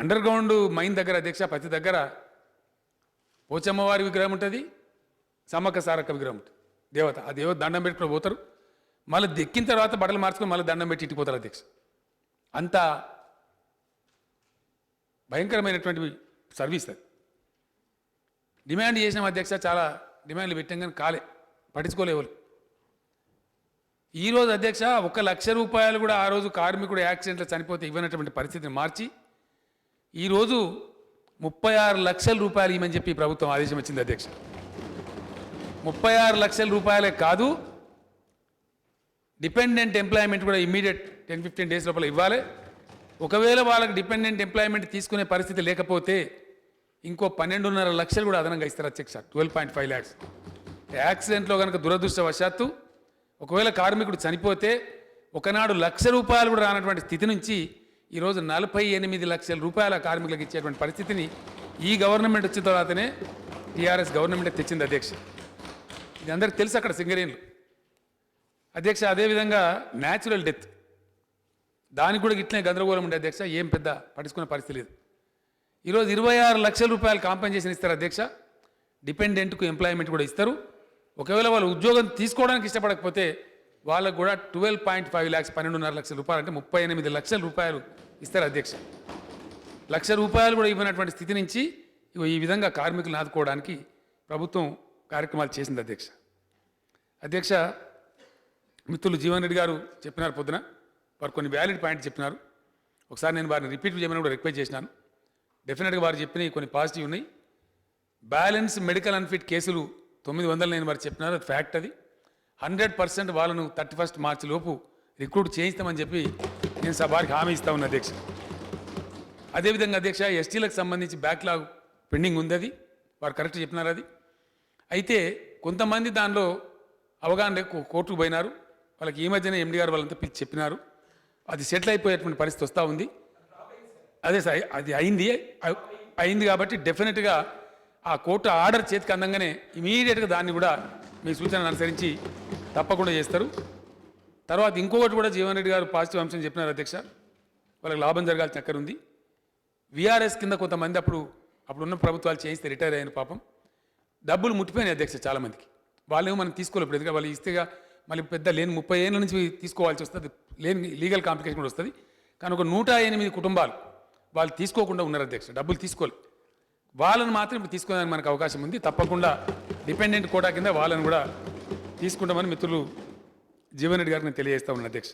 Under ground mine దగ్గర అధ్యక్ష ప్రతి దగ్గర పోచమ్మవారి విగ్రహం ఉంటుంది, సమ్మక్క సారక్క విగ్రహం ఉంటుంది. దేవత ఆ దేవత దండం పెట్టుకుని పోతారు, మళ్ళీ దెక్కిన తర్వాత బట్టలు మార్చుకొని మళ్ళీ దండం పెట్టి ఇట్టిపోతారు అధ్యక్ష. అంత భయంకరమైనటువంటి సర్వీస్ అది. డిమాండ్ చేసినాం అధ్యక్ష, చాలా డిమాండ్లు పెట్టాం కానీ కాలే, పట్టించుకోలేవాళ్ళు. ఈరోజు అధ్యక్ష 1,00,000 రూపాయలు కూడా ఆ రోజు కార్మికుడు యాక్సిడెంట్లో చనిపోతే ఇవ్వనటువంటి పరిస్థితిని మార్చి ఈరోజు 36 లక్షల రూపాయలు ఇవ్వమని చెప్పి ప్రభుత్వం ఆదేశం వచ్చింది అధ్యక్ష. 36 లక్షల రూపాయలే కాదు, డిపెండెంట్ ఎంప్లాయ్మెంట్ కూడా ఇమ్మీడియట్ 10-15 డేస్ లోపల ఇవ్వాలి. ఒకవేళ వాళ్ళకి డిపెండెంట్ ఎంప్లాయ్మెంట్ తీసుకునే పరిస్థితి లేకపోతే ఇంకో 12.5 లక్షలు కూడా అదనంగా ఇస్తారు అధ్యక్ష. 12.5 lakhs. యాక్సిడెంట్లో కనుక దురదృష్టవశాత్తు ఒకవేళ కార్మికుడు చనిపోతే ఒకనాడు 1,00,000 రూపాయలు కూడా రానటువంటి స్థితి నుంచి ఈరోజు 48 లక్షల రూపాయల కార్మికులకు ఇచ్చేటువంటి పరిస్థితిని ఈ గవర్నమెంట్ వచ్చిన తర్వాతనే టీఆర్ఎస్ గవర్నమెంట్ తెచ్చింది అధ్యక్ష. ఇది అందరికీ తెలుసు అక్కడ సింగరేణులు అధ్యక్ష. అదేవిధంగా న్యాచురల్ డెత్ దానికి కూడా ఇట్లనే గందరగోళం ఉండే అధ్యక్ష, ఏం పెద్ద పట్టించుకునే పరిస్థితి లేదు. ఈరోజు 26 లక్షల రూపాయలు కాంపెన్సేషన్ ఇస్తారు అధ్యక్ష. డిపెండెంట్కు ఎంప్లాయ్మెంట్ కూడా ఇస్తారు. ఒకవేళ వాళ్ళు ఉద్యోగం తీసుకోవడానికి ఇష్టపడకపోతే వాళ్ళకు కూడా 12.5 lakhs 12.5 లక్షల రూపాయలు అంటే 38 లక్షల రూపాయలు ఇస్తారు అధ్యక్ష. 1,00,000 రూపాయలు కూడా ఇవ్వనటువంటి స్థితి నుంచి ఈ విధంగా కార్మికులను ఆదుకోవడానికి ప్రభుత్వం కార్యక్రమాలు చేసింది అధ్యక్ష. అధ్యక్ష, మిత్రులు జీవన్ రెడ్డి గారు చెప్పినారు పొద్దున, వారు కొన్ని వ్యాలిడ్ పాయింట్స్ చెప్పినారు. ఒకసారి నేను వారిని రిపీట్ చేయమని కూడా రిక్వెస్ట్ చేసినాను. డెఫినెట్గా వారు చెప్పినవి కొన్ని పాజిటివ్ ఉన్నాయి. బ్యాలెన్స్ మెడికల్ అన్ఫిట్ కేసులు 900 నేను వారు చెప్పినారు, అది ఫ్యాక్ట్. అది 100% వాళ్ళను 31 మార్చి లోపు రిక్రూట్ చేయిస్తామని చెప్పి నేను వారికి హామీ ఇస్తా ఉన్నా అధ్యక్ష. అదేవిధంగా అధ్యక్ష, ఎస్టీలకు సంబంధించి బ్యాక్లాగ్ పెండింగ్ ఉంది, అది వారు కరెక్ట్ చెప్పినారు. అది అయితే కొంతమంది దానిలో అవగాహన కోర్టుకు పోయినారు. వాళ్ళకి ఈ మధ్యన ఎండి గారు వాళ్ళంతా పిలిచి చెప్పినారు. అది సెటిల్ అయిపోయేటువంటి పరిస్థితి వస్తూ ఉంది. అదే సార్, అది అయింది కాబట్టి డెఫినెట్గా ఆ కోర్టు ఆర్డర్ చేతికి అందంగానే ఇమీడియట్గా దాన్ని కూడా మీ సూచనను అనుసరించి తప్పకుండా చేస్తారు. తర్వాత ఇంకొకటి కూడా జీవన్ రెడ్డి గారు పాజిటివ్ అంశం చెప్పినారు అధ్యక్ష, వాళ్ళకి లాభం జరగాల్సిన చక్కర ఉంది. విఆర్ఎస్ కింద కొంతమంది అప్పుడున్న ప్రభుత్వాలు చేయిస్తే రిటైర్ అయిన పాపం డబ్బులు ముట్టిపోయినాయి అధ్యక్ష చాలామందికి. వాళ్ళేమో మనం తీసుకోలేదు. ఎందుకంటే వాళ్ళు ఇస్తేగా మళ్ళీ పెద్ద లేని 30 ఏళ్ళ నుంచి తీసుకోవాల్సి వస్తుంది, లేని లీగల్ కాంప్లికేషన్ కూడా వస్తుంది. కానీ ఒక 108 కుటుంబాలు వాళ్ళు తీసుకోకుండా ఉన్నారు అధ్యక్ష, డబ్బులు తీసుకోలేదు. వాళ్ళని మాత్రం ఇప్పుడు తీసుకోవడానికి మనకు అవకాశం ఉంది. తప్పకుండా డిపెండెంట్ కోటా కింద వాళ్ళని కూడా తీసుకుంటామని మిత్రులు జీవన్ రెడ్డి గారికి నేను తెలియజేస్తా ఉన్నాను అధ్యక్ష.